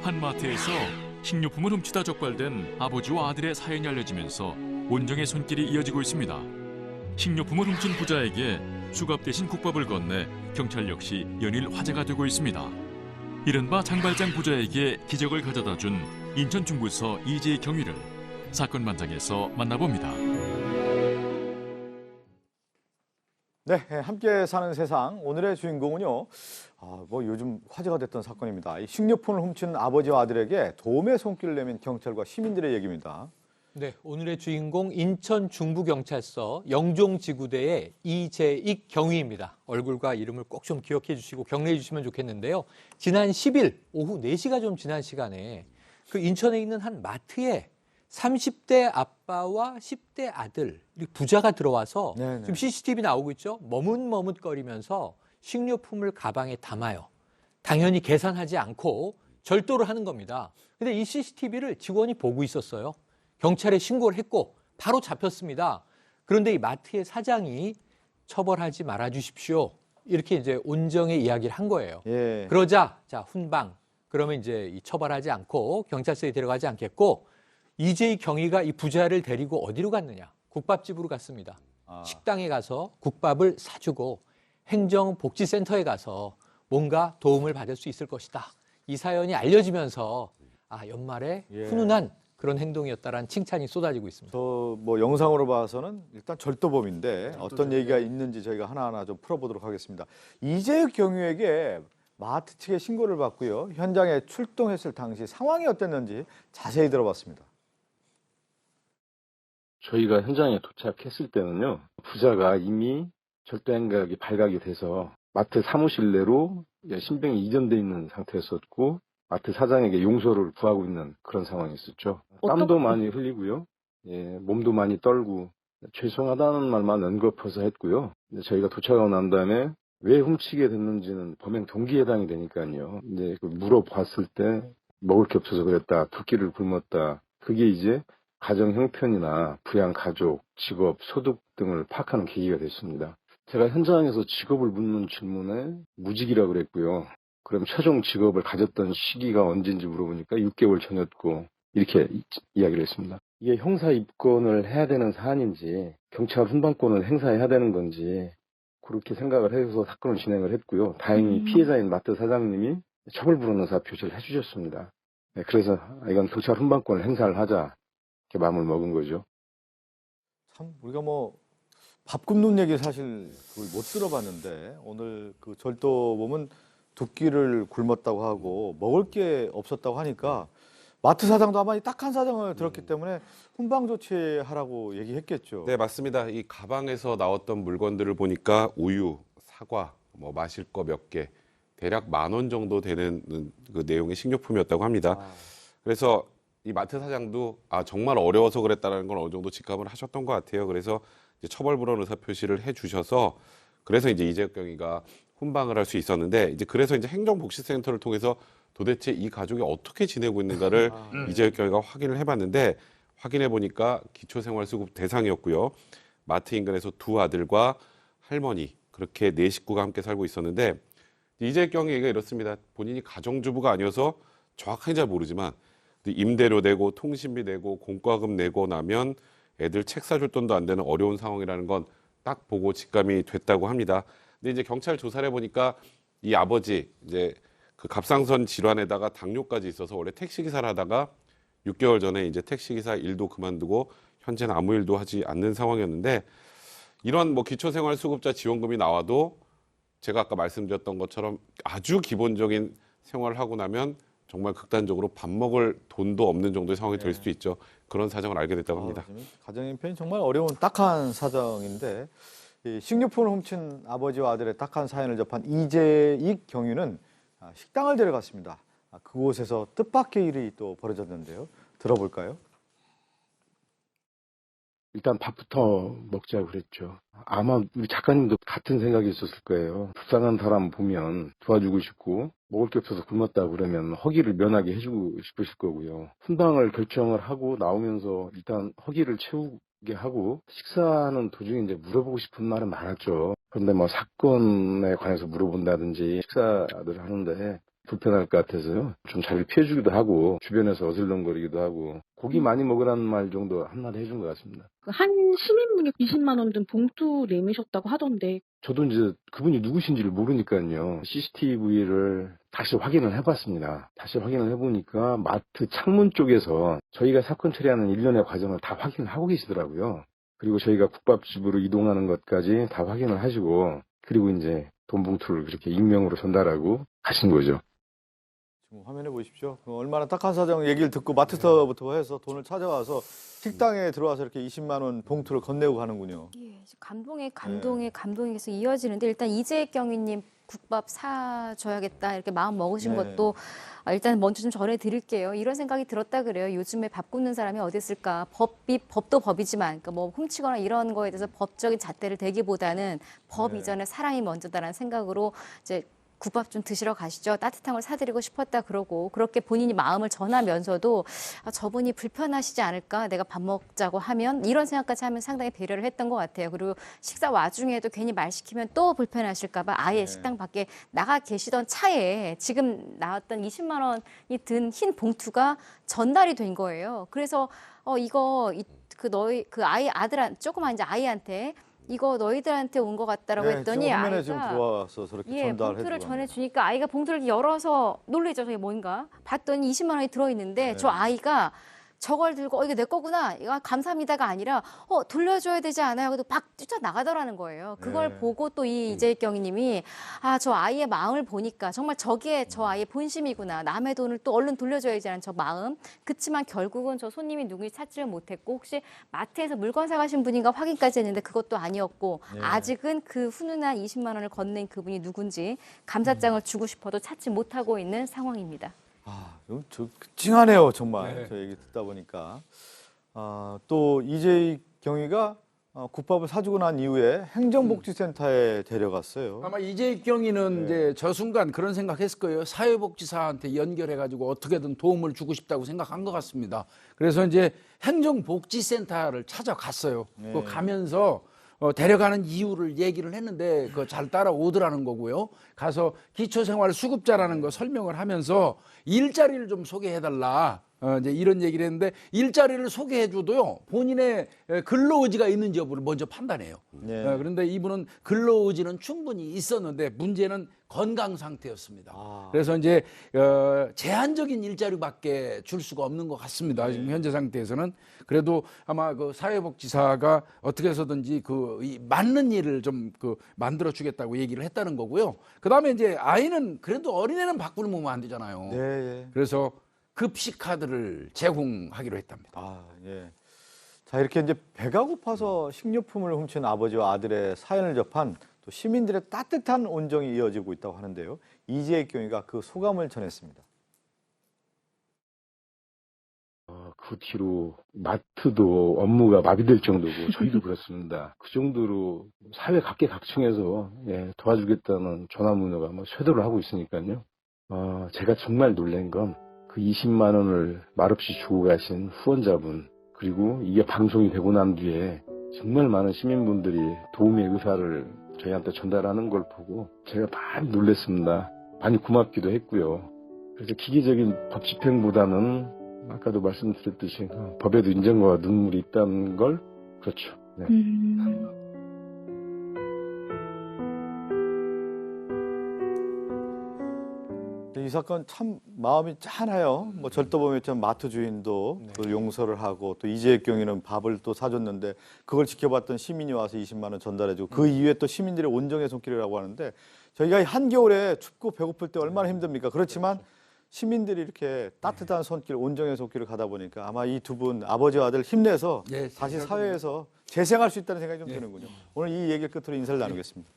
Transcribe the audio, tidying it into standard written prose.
한 마트에서 식료품을 훔치다 적발된 아버지와 아들의 사연이 알려지면서 온정의 손길이 이어지고 있습니다. 식료품을 훔친 부자에게 수갑 대신 국밥을 건네 경찰 역시 연일 화제가 되고 있습니다. 이른바 장발장 부자에게 기적을 가져다 준 인천 중부서 이재희 경위를 사건 반장에서 만나봅니다. 네, 함께 사는 세상 오늘의 주인공은요. 요즘 화제가 됐던 사건입니다. 이 식료품을 훔친 아버지와 아들에게 도움의 손길을 내민 경찰과 시민들의 얘기입니다. 네, 오늘의 주인공 인천 중부경찰서 영종지구대의 이재익 경위입니다. 얼굴과 이름을 꼭 좀 기억해 주시고 격려해 주시면 좋겠는데요. 지난 10일 오후 4시가 좀 지난 시간에 그 인천에 있는 한 마트에 30대 아빠와 10대 아들, 부자가 들어와서 네네. 지금 CCTV 나오고 있죠. 머뭇머뭇거리면서 식료품을 가방에 담아요. 당연히 계산하지 않고 절도를 하는 겁니다. 근데 이 CCTV를 직원이 보고 있었어요. 경찰에 신고를 했고 바로 잡혔습니다. 그런데 이 마트의 사장이 처벌하지 말아 주십시오. 이렇게 이제 온정의 이야기를 한 거예요. 예. 그러자 자 훈방. 그러면 이제 이 처벌하지 않고 경찰서에 데려가지 않겠고 이재희 경위가 이 부자를 데리고 어디로 갔느냐? 국밥집으로 갔습니다. 식당에 가서 국밥을 사주고 행정복지센터에 가서 뭔가 도움을 받을 수 있을 것이다. 이 사연이 알려지면서 연말에 훈훈한 그런 행동이었다라는 칭찬이 쏟아지고 있습니다. 영상으로 봐서는 일단 절도범인데 어떤 얘기가 있는지 저희가 하나하나 좀 풀어보도록 하겠습니다. 이재익 경위에게 마트 측의 신고를 받고요. 현장에 출동했을 당시 상황이 어땠는지 자세히 들어봤습니다. 저희가 현장에 도착했을 때는요, 부자가 이미 절도 행각이 발각이 돼서 마트 사무실 내로 신병이 이전돼 있는 상태였었고, 마트 사장에게 용서를 구하고 있는 그런 상황이었었죠. 땀도 많이 흘리고요, 몸도 많이 떨고, 죄송하다는 말만 언급해서 했고요. 저희가 도착하고 난 다음에 왜 훔치게 됐는지는 범행 동기에 해당이 되니까요. 이제 물어봤을 때 먹을 게 없어서 그랬다, 두 끼를 굶었다. 그게 이제 가정 형편이나 부양 가족, 직업, 소득 등을 파악하는 계기가 됐습니다. 제가 현장에서 직업을 묻는 질문에 무직이라고 그랬고요. 그럼 최종 직업을 가졌던 시기가 언제인지 물어보니까 6개월 전이었고 이렇게 이야기를 했습니다. 이게 형사 입건을 해야 되는 사안인지 경찰 훈방권을 행사해야 되는 건지 그렇게 생각을 해서 사건을 진행을 했고요. 다행히 피해자인 마트 사장님이 처벌부른 의사 표시를 해주셨습니다. 그래서 이건 경찰 훈방권을 행사를 하자 이렇게 마음을 먹은 거죠. 참 우리가 밥 굶는 얘기 사실 거의 못 들어봤는데 오늘 그 절도범은 두 끼를 굶었다고 하고 먹을 게 없었다고 하니까 마트 사장도 아마 이 딱한 사정을 들었기 때문에 훈방 조치하라고 얘기했겠죠. 네, 맞습니다. 이 가방에서 나왔던 물건들을 보니까 우유, 사과, 마실 거 몇 개, 대략 10,000원 정도 되는 그 내용의 식료품이었다고 합니다. 그래서 이 마트 사장도 정말 어려워서 그랬다는 걸 어느 정도 직감을 하셨던 것 같아요. 그래서 이제 처벌불원 의사 표시를 해주셔서 그래서 이제 이재익 경위가 훈방을 할 수 있었는데 이제 그래서 이제 행정복지센터를 통해서 도대체 이 가족이 어떻게 지내고 있는가를 이재익 경위가 확인을 해봤는데 확인해 보니까 기초생활수급 대상이었고요. 마트 인근에서 두 아들과 할머니 그렇게 네 식구가 함께 살고 있었는데 이재익 경위가 이렇습니다. 본인이 가정주부가 아니어서 정확하게 잘 모르지만 임대료 내고 통신비 내고 공과금 내고 나면 애들 책 사줄 돈도 안 되는 어려운 상황이라는 건 딱 보고 직감이 됐다고 합니다. 근데 이제 경찰 조사를 해보니까 이 아버지 이제 그 갑상선 질환에다가 당뇨까지 있어서 원래 택시기사를 하다가 6개월 전에 이제 택시기사 일도 그만두고 현재는 아무 일도 하지 않는 상황이었는데 이런 기초생활수급자 지원금이 나와도 제가 아까 말씀드렸던 것처럼 아주 기본적인 생활을 하고 나면 정말 극단적으로 밥 먹을 돈도 없는 정도의 상황이 될 수도 있죠. 그런 사정을 알게 됐다고 합니다. 가정 형편이 정말 어려운 딱한 사정인데 이 식료품을 훔친 아버지와 아들의 딱한 사연을 접한 이재익 경위는 식당을 데려갔습니다. 그곳에서 뜻밖의 일이 또 벌어졌는데요. 들어볼까요? 일단 밥부터 먹자고 그랬죠. 아마 우리 작가님도 같은 생각이 있었을 거예요. 불쌍한 사람 보면 도와주고 싶고 먹을 게 없어서 굶었다 그러면 허기를 면하게 해주고 싶으실 거고요. 훈방을 결정을 하고 나오면서 일단 허기를 채우게 하고 식사하는 도중에 이제 물어보고 싶은 말은 많았죠. 그런데 사건에 관해서 물어본다든지 식사를 하는데 불편할 것 같아서요. 좀 자기를 피해주기도 하고 주변에서 어슬렁거리기도 하고 고기 많이 먹으라는 말 정도 한마디 해준 것 같습니다. 한 시민분이 20만 원 든 봉투 내미셨다고 하던데 저도 이제 그분이 누구신지를 모르니까요. CCTV를 다시 확인을 해봤습니다. 다시 확인을 해보니까 마트 창문 쪽에서 저희가 사건 처리하는 일련의 과정을 다 확인을 하고 계시더라고요. 그리고 저희가 국밥집으로 이동하는 것까지 다 확인을 하시고 그리고 이제 돈 봉투를 그렇게 익명으로 전달하고 가신 거죠. 지금 화면에 보십시오. 그 얼마나 딱한 사정 얘기를 듣고 마트서부터 해서 돈을 찾아와서 식당에 들어와서 이렇게 20만 원 봉투를 건네고 가는군요. 예, 감동에 계속 이어지는데 일단 이재익 경위님 국밥 사줘야겠다 이렇게 마음 먹으신 네. 것도 일단 먼저 좀 전해드릴게요. 이런 생각이 들었다 그래요. 요즘에 밥 굽는 사람이 어디 있을까? 법도 법이지만 그러니까 뭐 훔치거나 이런 거에 대해서 법적인 잣대를 대기보다는 법 네. 이전에 사랑이 먼저다라는 생각으로 이제 국밥 좀 드시러 가시죠. 따뜻한 걸 사드리고 싶었다 그러고 그렇게 본인이 마음을 전하면서도 저분이 불편하시지 않을까 내가 밥 먹자고 하면 이런 생각까지 하면 상당히 배려를 했던 것 같아요. 그리고 식사 와중에도 괜히 말 시키면 또 불편하실까 봐 아예 식당 밖에 나가 계시던 차에 지금 나왔던 20만 원이 든 흰 봉투가 전달이 된 거예요. 그래서 조그만 이제 아이한테 이거 너희들한테 온 것 같다라고 네, 했더니 지금 화면에 아이가 지금 들어와서 저렇게 전달해 봉투를 주고 전해주니까 아이가 봉투를 열어서 놀래죠. 저게 뭔가 봤더니 20만 원이 들어있는데 네. 저 아이가 저걸 들고 이게 내 거구나. 이거 감사합니다가 아니라 돌려줘야 되지 않아요. 그래도 막 뛰쳐나가더라는 거예요. 그걸 네. 보고 또 이 이재익 경위님이 저 아이의 마음을 보니까 정말 저게 저 아이의 본심이구나. 남의 돈을 또 얼른 돌려줘야지 하는 저 마음. 그치만 결국은 저 손님이 누군지 찾지를 못했고 혹시 마트에서 물건 사가신 분인가 확인까지 했는데 그것도 아니었고 네. 아직은 그 훈훈한 20만 원을 건넨 그분이 누군지 감사장을 주고 싶어도 찾지 못하고 있는 상황입니다. 저 찡하네요 정말. 네. 저 얘기 듣다 보니까 또 이재익 경위가 국밥을 사주고 난 이후에 행정복지센터에 데려갔어요. 아마 이재익 경위는 네. 이제 저 순간 그런 생각했을 거예요. 사회복지사한테 연결해가지고 어떻게든 도움을 주고 싶다고 생각한 것 같습니다. 그래서 이제 행정복지센터를 찾아갔어요. 네. 그 가면서 데려가는 이유를 얘기를 했는데 그거 잘 따라오더라는 거고요. 가서 기초생활수급자라는 거 설명을 하면서 일자리를 좀 소개해달라. 이제 이런 얘기를 했는데 일자리를 소개해줘도요 본인의 근로의지가 있는지 여부를 먼저 판단해요. 네. 그런데 이분은 근로의지는 충분히 있었는데 문제는 건강 상태였습니다. 그래서 이제 제한적인 일자리밖에 줄 수가 없는 것 같습니다. 지금 현재 상태에서는 그래도 아마 그 사회복지사가 어떻게 해서든지 이 맞는 일을 좀 만들어 주겠다고 얘기를 했다는 거고요. 그 다음에 이제 아이는 그래도 어린애는 바꾸는 몸은 안 되잖아요. 네, 예. 그래서 급식 카드를 제공하기로 했답니다. 예. 자, 이렇게 이제 배가 고파서 식료품을 훔친 아버지와 아들의 사연을 접한 또 시민들의 따뜻한 온정이 이어지고 있다고 하는데요. 이재익 경위가 그 소감을 전했습니다. 그 뒤로 마트도 업무가 마비될 정도고 저희도 그렇습니다. 그 정도로 사회 각계각층에서 도와주겠다는 전화 문의가 쇄도를 하고 있으니까요. 제가 정말 놀란 건 그 20만 원을 말없이 주고 가신 후원자분 그리고 이게 방송이 되고 난 뒤에 정말 많은 시민분들이 도움의 의사를 저희한테 전달하는 걸 보고 제가 많이 놀랐습니다. 많이 고맙기도 했고요. 그래서 기계적인 법 집행보다는 아까도 말씀드렸듯이 법에도 인정과 눈물이 있다는 걸 그렇죠. 네. 이 사건 참 마음이 짠해요. 뭐 절도범이었던 마트 주인도 또 용서를 하고 또 이재익 경위는 밥을 또 사줬는데 그걸 지켜봤던 시민이 와서 20만 원 전달해주고 그 이후에 또 시민들의 온정의 손길이라고 하는데 저희가 한겨울에 춥고 배고플 때 얼마나 힘듭니까? 그렇지만 시민들이 이렇게 따뜻한 손길, 온정의 손길을 가다 보니까 아마 이 두 분 아버지와 아들 힘내서 네, 다시 사회에서 재생할 수 있다는 생각이 좀 드는군요. 오늘 이 얘기를 끝으로 인사를 나누겠습니다.